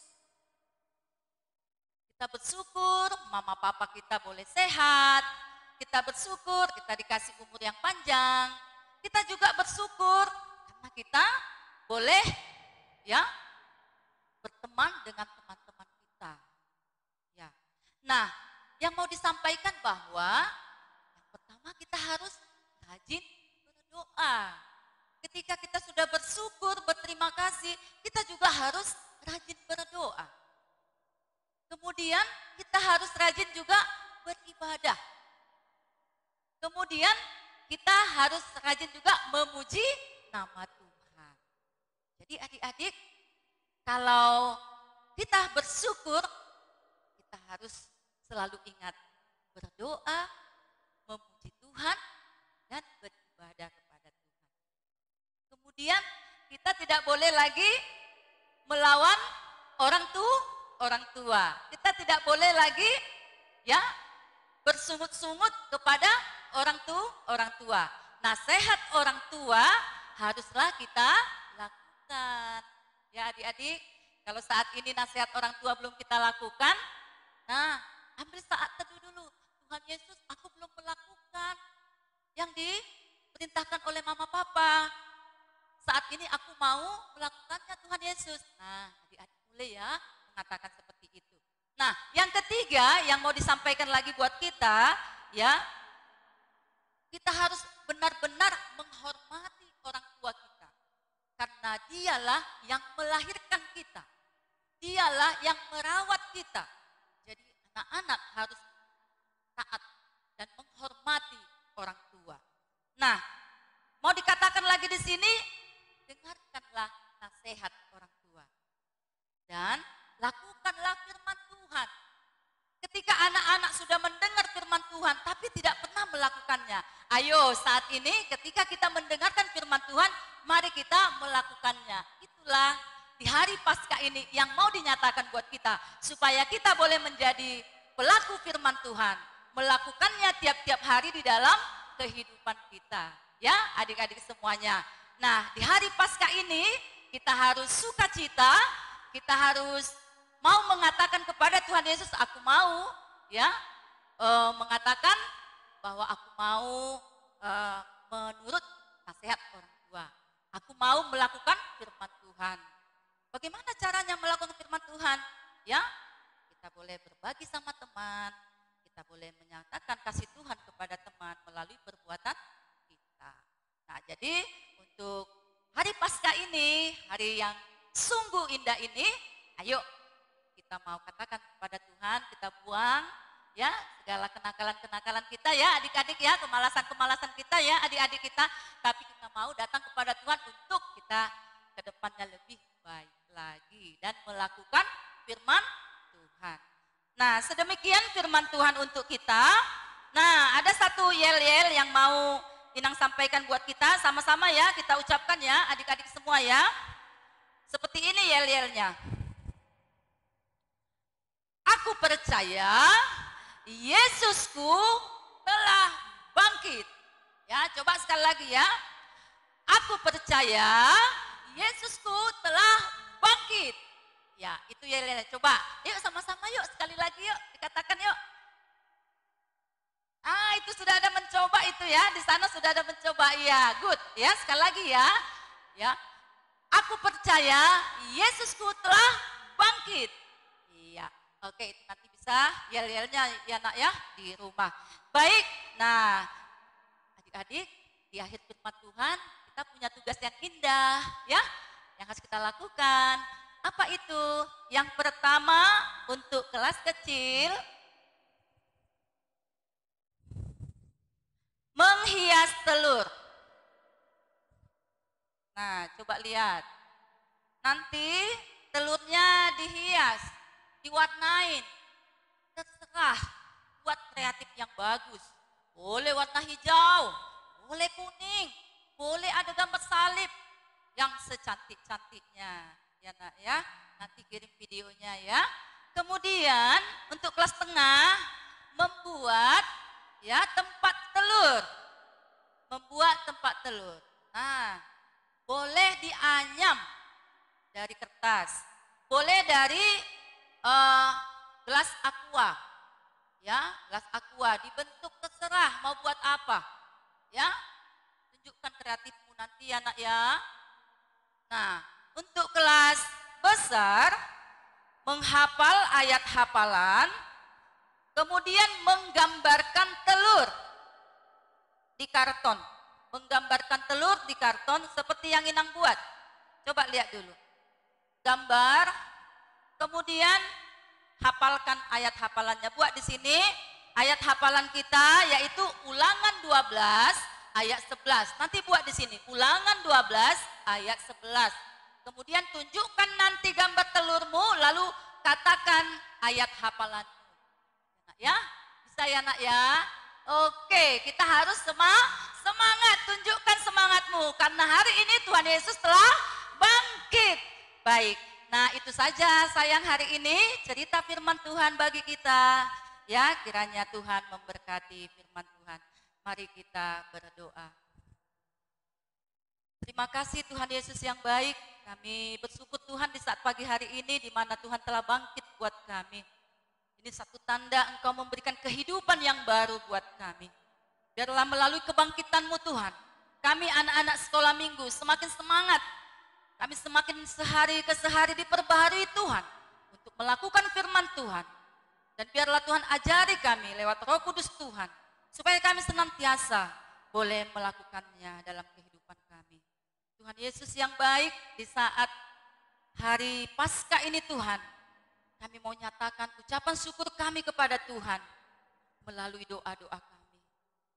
Kita bersyukur mama papa kita boleh sehat. Kita bersyukur kita dikasih umur yang panjang. kita juga bersyukur karena kita boleh ya berteman dengan teman-teman kita. Ya. Nah, yang mau disampaikan bahwa yang pertama kita harus rajin berdoa. Ketika kita sudah bersyukur, berterima kasih, kita juga harus rajin berdoa. Kemudian kita harus rajin juga beribadah. Kemudian kita harus rajin juga memuji nama Tuhan. Jadi adik-adik, kalau kita bersyukur, kita harus selalu ingat berdoa, memuji Tuhan, dan beribadah kepada Tuhan. Kemudian kita tidak boleh lagi melawan orang tua. Kita tidak boleh lagi ya bersungut-sungut kepada orang tua. Nasihat orang tua haruslah kita lakukan. Ya adik-adik, kalau saat ini nasihat orang tua belum kita lakukan, nah ambil saat teduh dulu. Tuhan Yesus, aku belum melakukan yang diperintahkan oleh mama papa. Saat ini aku mau melakukannya Tuhan Yesus. Nah adik-adik boleh ya mengatakan seperti itu. Nah yang ketiga yang mau disampaikan lagi buat kita, ya kita harus benar-benar menghormati orang tua kita. Karena dialah yang melahirkan kita. Dialah yang merawat kita. Jadi anak-anak harus taat dan menghormati orang tua. Nah, mau dikatakan lagi di sini, dengarkanlah nasihat orang tua. Dan lakukanlah firman Tuhan. Ketika anak-anak sudah mendengar firman Tuhan tapi tidak pernah melakukannya. Ayo saat ini ketika kita mendengarkan firman Tuhan, mari kita melakukannya. Itulah di hari Paskah ini yang mau dinyatakan buat kita. Supaya kita boleh menjadi pelaku firman Tuhan. Melakukannya tiap-tiap hari di dalam kehidupan kita. Ya adik-adik semuanya. Nah di hari Paskah ini kita harus sukacita. Kita harus mau mengatakan kepada Tuhan Yesus, aku mau ya mengatakan bahwa aku mau menurut nasihat orang tua. Aku mau melakukan firman Tuhan. Bagaimana caranya melakukan firman Tuhan? Ya, kita boleh berbagi sama teman, kita boleh menyatakan kasih Tuhan kepada teman melalui perbuatan kita. Nah, jadi untuk hari Paskah ini, hari yang sungguh indah ini, ayo kita mau katakan kepada Tuhan, kita buang ya segala kenakalan-kenakalan kita ya adik-adik ya, kemalasan-kemalasan kita ya adik-adik kita, tapi kita mau datang kepada Tuhan untuk kita ke depannya lebih baik lagi dan melakukan firman Tuhan. Nah, sedemikian firman Tuhan untuk kita. Nah, ada satu yel-yel yang mau Inang sampaikan buat kita, sama-sama ya kita ucapkan ya adik-adik semua ya. Seperti ini yel-yelnya. Aku percaya Yesusku telah bangkit. Ya, coba sekali lagi ya. Aku percaya Yesusku telah bangkit. Ya, itu yel-yelnya. Coba, yuk sama-sama yuk sekali lagi yuk dikatakan yuk. Ah, itu sudah ada mencoba itu ya. Di sana sudah ada mencoba. Iya, good. Ya, sekali lagi ya. Ya. Aku percaya Yesusku telah bangkit. Iya. Oke, itu nanti bisa yel-yelnya ya nak ya di rumah. Baik. Nah, adik-adik, di akhir firman Tuhan kita punya tugas yang indah ya. Yang harus kita lakukan. Apa itu? Yang pertama untuk kelas kecil, menghias telur. Nah, coba lihat. Nanti telurnya dihias, diwarnain. Terserah, buat kreatif yang bagus. Boleh warna hijau, boleh kuning, boleh ada gambar salib yang secantik-cantiknya. Ya nak ya, nanti kirim videonya ya. Kemudian untuk kelas tengah membuat ya tempat telur. Membuat tempat telur. Nah, boleh dianyam dari kertas. Boleh dari gelas aqua. Ya, gelas aqua dibentuk terserah mau buat apa. Ya. tunjukkan kreatifmu nanti ya nak ya. Nah, untuk kelas besar, menghafal ayat hafalan, kemudian menggambarkan telur di karton. Menggambarkan telur di karton seperti yang Inang buat. Coba lihat dulu. Gambar, kemudian hafalkan ayat hafalannya. Buat di sini ayat hafalan kita yaitu Ulangan 12 ayat 11. Nanti buat di sini Ulangan 12 ayat 11. Kemudian tunjukkan nanti gambar telurmu, lalu katakan ayat hafalanmu. Ya, bisa ya nak ya? Oke, kita harus semangat, tunjukkan semangatmu. Karena hari ini Tuhan Yesus telah bangkit. Baik, nah itu saja sayang hari ini cerita firman Tuhan bagi kita. Ya, kiranya Tuhan memberkati firman Tuhan. Mari kita berdoa. Terima kasih Tuhan Yesus yang baik. Kami bersyukur Tuhan di saat pagi hari ini di mana Tuhan telah bangkit buat kami. Ini satu tanda Engkau memberikan kehidupan yang baru buat kami. Biarlah melalui kebangkitan-Mu Tuhan, kami anak-anak sekolah minggu semakin semangat. Kami semakin sehari ke sehari diperbaharui Tuhan untuk melakukan firman Tuhan. Dan biarlah Tuhan ajari kami lewat Roh Kudus Tuhan, supaya kami senantiasa boleh melakukannya dalam kehidupan kami. Tuhan Yesus yang baik, di saat hari Paskah ini Tuhan, kami mau nyatakan ucapan syukur kami kepada Tuhan melalui doa-doa kami.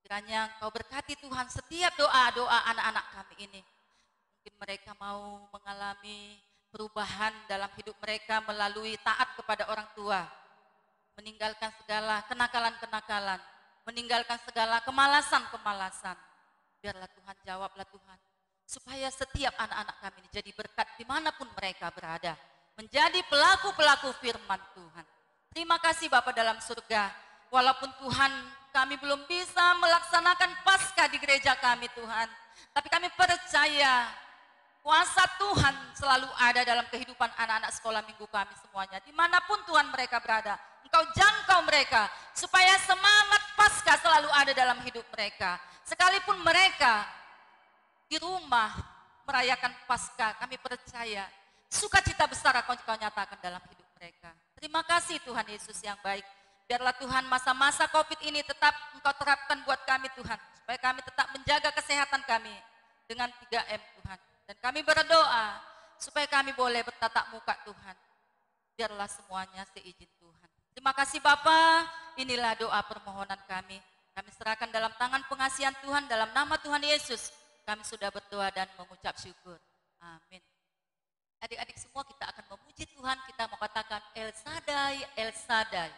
Kiranya Engkau berkati Tuhan setiap doa-doa anak-anak kami ini. Mungkin mereka mau mengalami perubahan dalam hidup mereka melalui taat kepada orang tua. Meninggalkan segala kenakalan-kenakalan. Meninggalkan segala kemalasan-kemalasan. Biarlah Tuhan, jawablah Tuhan. Supaya setiap anak-anak kami ini jadi berkat dimanapun mereka berada. Menjadi pelaku-pelaku firman Tuhan. Terima kasih Bapa dalam surga. Walaupun Tuhan kami belum bisa melaksanakan Paskah di gereja kami Tuhan. Tapi kami percaya kuasa Tuhan selalu ada dalam kehidupan anak-anak sekolah minggu kami semuanya. Dimanapun Tuhan mereka berada. Engkau jangkau mereka. Supaya semangat Paskah selalu ada dalam hidup mereka. Sekalipun mereka di rumah merayakan Paskah, kami percaya sukacita besar Engkau nyatakan dalam hidup mereka. Terima kasih Tuhan Yesus yang baik. Biarlah Tuhan masa-masa COVID ini tetap Engkau terapkan buat kami Tuhan. Supaya kami tetap menjaga kesehatan kami dengan 3M Tuhan. Dan kami berdoa supaya kami boleh bertatap muka Tuhan. Biarlah semuanya seizin Tuhan. Terima kasih Bapa. Inilah doa permohonan kami. Kami serahkan dalam tangan pengasihan Tuhan dalam nama Tuhan Yesus. Kami sudah berdoa dan mengucap syukur. Amin. Adik-adik semua kita akan memuji Tuhan, kita mau katakan El Shaddai, El Shaddai.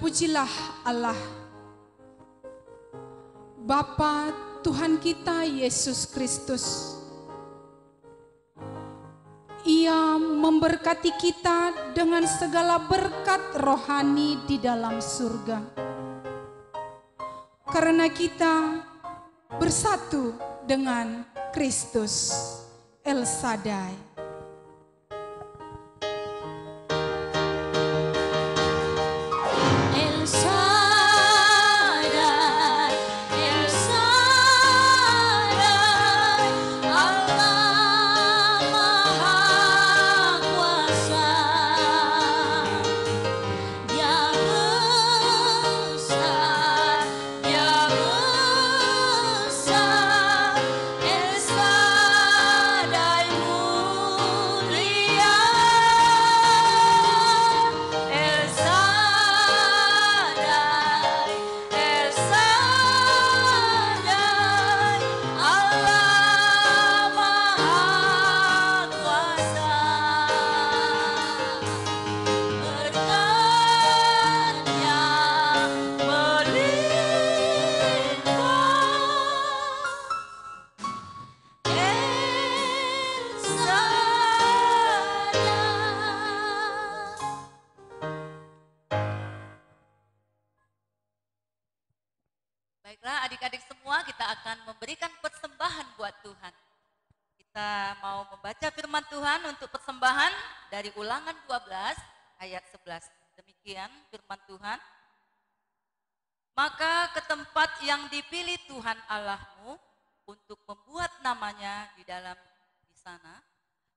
Terpujilah Allah, Bapa Tuhan kita Yesus Kristus. Ia memberkati kita dengan segala berkat rohani di dalam surga. Karena kita bersatu dengan Kristus El Shaddai. Baiklah adik-adik semua, kita akan memberikan persembahan buat Tuhan. Kita mau membaca firman Tuhan untuk persembahan dari Ulangan 12 ayat 11. Demikian firman Tuhan. Maka ke tempat yang dipilih Tuhan Allahmu untuk membuat namanya di sana,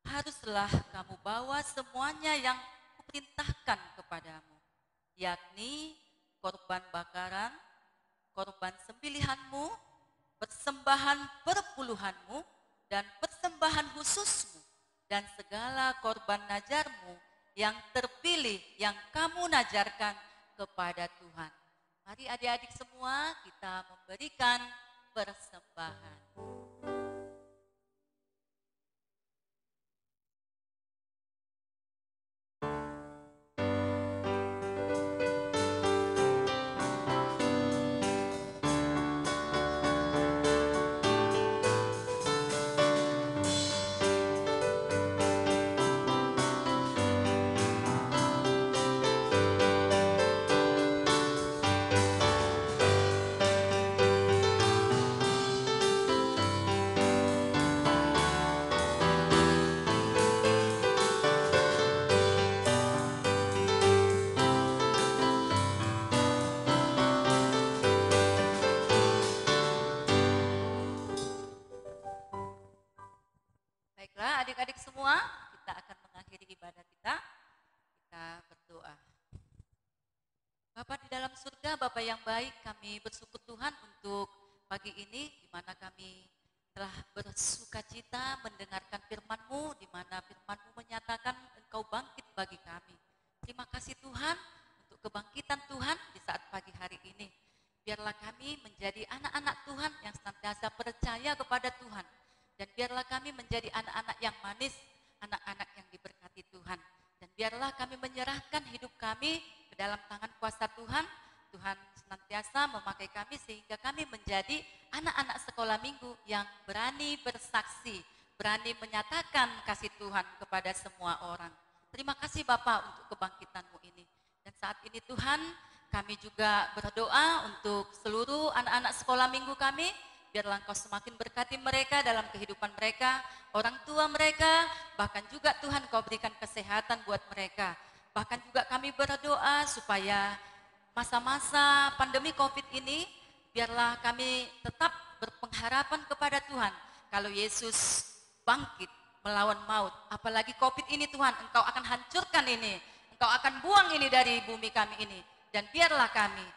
haruslah kamu bawa semuanya yang kuperintahkan kepadamu, yakni korban bakaran, korban sembelihanmu, persembahan perpuluhanmu, dan persembahan khususmu, dan segala korban najarmu yang terpilih yang kamu najarkan kepada Tuhan. Mari adik-adik semua kita memberikan persembahan. Baiklah adik-adik semua, kita akan mengakhiri ibadah kita. Kita berdoa. Bapa di dalam surga, Bapa yang baik, kami bersyukur Tuhan untuk pagi ini di mana kami telah bersukacita mendengarkan firman-Mu, di mana firman-Mu menyatakan Engkau bangkit bagi kami. Terima kasih Tuhan untuk kebangkitan Tuhan di saat pagi hari ini. Biarlah kami menjadi anak-anak Tuhan yang senantiasa percaya kepada Tuhan. Dan biarlah kami menjadi anak-anak yang manis, anak-anak yang diberkati Tuhan. Dan biarlah kami menyerahkan hidup kami ke dalam tangan kuasa Tuhan. Tuhan senantiasa memakai kami sehingga kami menjadi anak-anak sekolah minggu yang berani bersaksi, berani menyatakan kasih Tuhan kepada semua orang. Terima kasih Bapak untuk kebangkitan-Mu ini. Dan saat ini Tuhan, kami juga berdoa untuk seluruh anak-anak sekolah minggu kami. Biarlah Engkau semakin berkati mereka dalam kehidupan mereka, orang tua mereka, bahkan juga Tuhan Kau berikan kesehatan buat mereka. Bahkan juga kami berdoa supaya masa-masa pandemi COVID ini, biarlah kami tetap berpengharapan kepada Tuhan. Kalau Yesus bangkit melawan maut, apalagi COVID ini Tuhan, Engkau akan hancurkan ini. Engkau akan buang ini dari bumi kami ini. Dan biarlah kami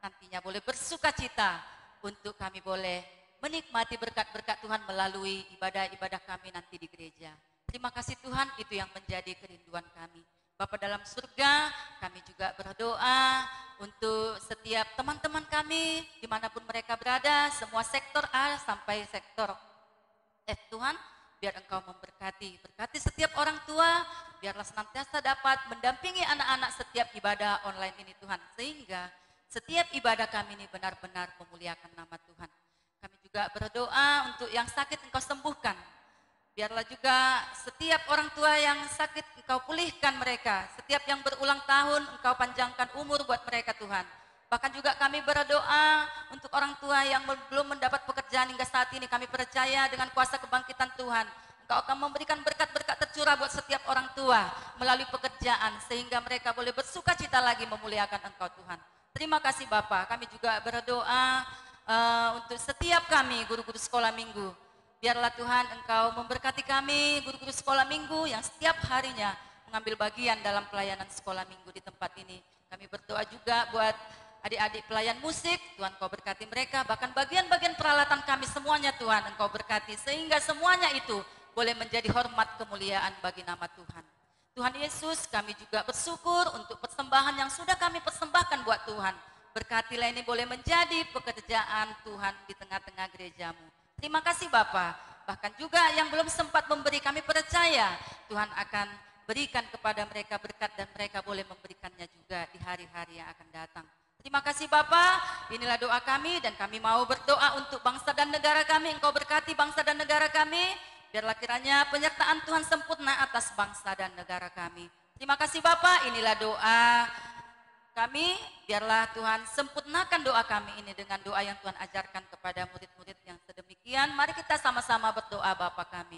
nantinya boleh bersukacita untuk kami boleh menikmati berkat-berkat Tuhan melalui ibadah-ibadah kami nanti di gereja. Terima kasih Tuhan, itu yang menjadi kerinduan kami. Bapa dalam surga, kami juga berdoa untuk setiap teman-teman kami, dimanapun mereka berada, semua sektor A sampai sektor F Tuhan, biar Engkau memberkati. Berkati setiap orang tua, biarlah senantiasa dapat mendampingi anak-anak setiap ibadah online ini Tuhan. Sehingga setiap ibadah kami ini benar-benar memuliakan nama Tuhan. Kami juga berdoa untuk yang sakit Engkau sembuhkan. Biarlah juga setiap orang tua yang sakit Engkau pulihkan mereka. Setiap yang berulang tahun Engkau panjangkan umur buat mereka Tuhan. Bahkan juga kami berdoa untuk orang tua yang belum mendapat pekerjaan hingga saat ini. Kami percaya dengan kuasa kebangkitan Tuhan, Engkau akan memberikan berkat-berkat tercurah buat setiap orang tua melalui pekerjaan. Sehingga mereka boleh bersuka cita lagi memuliakan Engkau Tuhan. Terima kasih Bapa. Kami juga berdoa untuk setiap kami guru-guru sekolah minggu. Biarlah Tuhan Engkau memberkati kami guru-guru sekolah minggu yang setiap harinya mengambil bagian dalam pelayanan sekolah minggu di tempat ini. Kami berdoa juga buat adik-adik pelayan musik, Tuhan Engkau berkati mereka, bahkan bagian-bagian peralatan kami semuanya Tuhan Engkau berkati, sehingga semuanya itu boleh menjadi hormat kemuliaan bagi nama Tuhan. Tuhan Yesus, kami juga bersyukur untuk persembahan yang sudah kami persembahkan buat Tuhan. Berkatilah ini boleh menjadi pekerjaan Tuhan di tengah-tengah gerejamu. Terima kasih Bapa. Bahkan juga yang belum sempat memberi, kami percaya Tuhan akan berikan kepada mereka berkat dan mereka boleh memberikannya juga di hari-hari yang akan datang. Terima kasih Bapa. Inilah doa kami dan kami mau berdoa untuk bangsa dan negara kami. Engkau berkati bangsa dan negara kami. Biarlah kiranya penyertaan Tuhan sempurna atas bangsa dan negara kami. Terima kasih Bapa. Inilah doa kami, biarlah Tuhan sempurnakan doa kami ini dengan doa yang Tuhan ajarkan kepada murid-murid yang sedemikian. Mari kita sama-sama berdoa Bapa kami.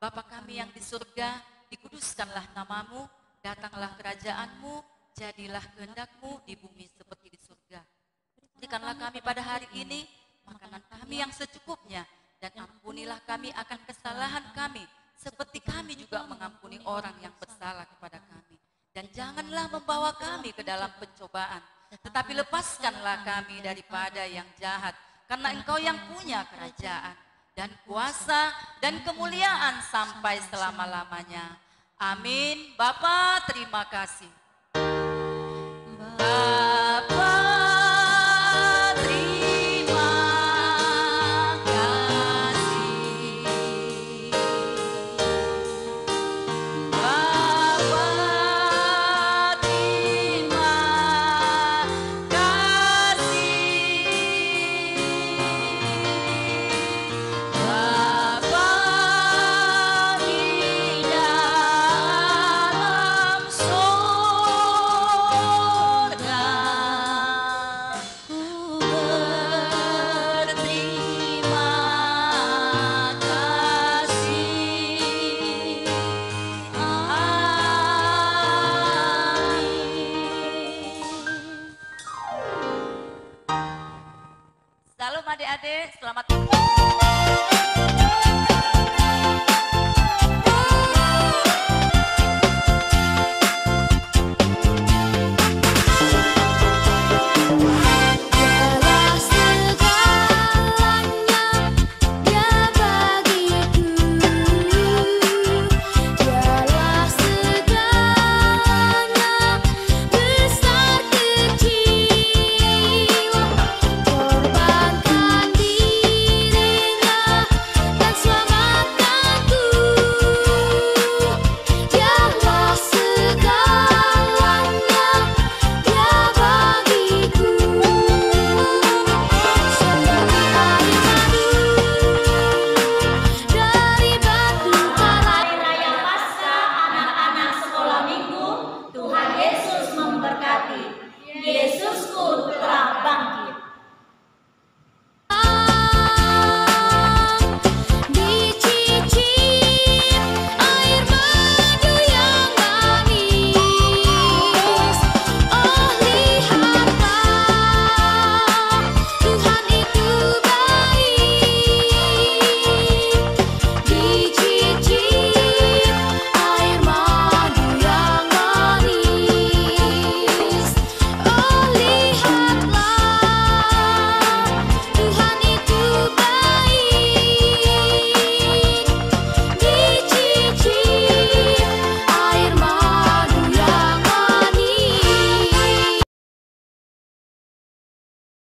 Bapa kami yang di surga, dikuduskanlah namamu, datanglah kerajaanmu, jadilah kehendak-Mu di bumi seperti di surga. Berikanlah kami pada hari ini makanan kami yang secukupnya, dan ampunilah kami akan kesalahan kami, seperti kami juga mengampuni orang yang bersalah kepada kami. Dan janganlah membawa kami ke dalam pencobaan, tetapi lepaskanlah kami daripada yang jahat. Karena Engkau yang punya kerajaan dan kuasa dan kemuliaan sampai selama-lamanya. Amin. Bapa, terima kasih.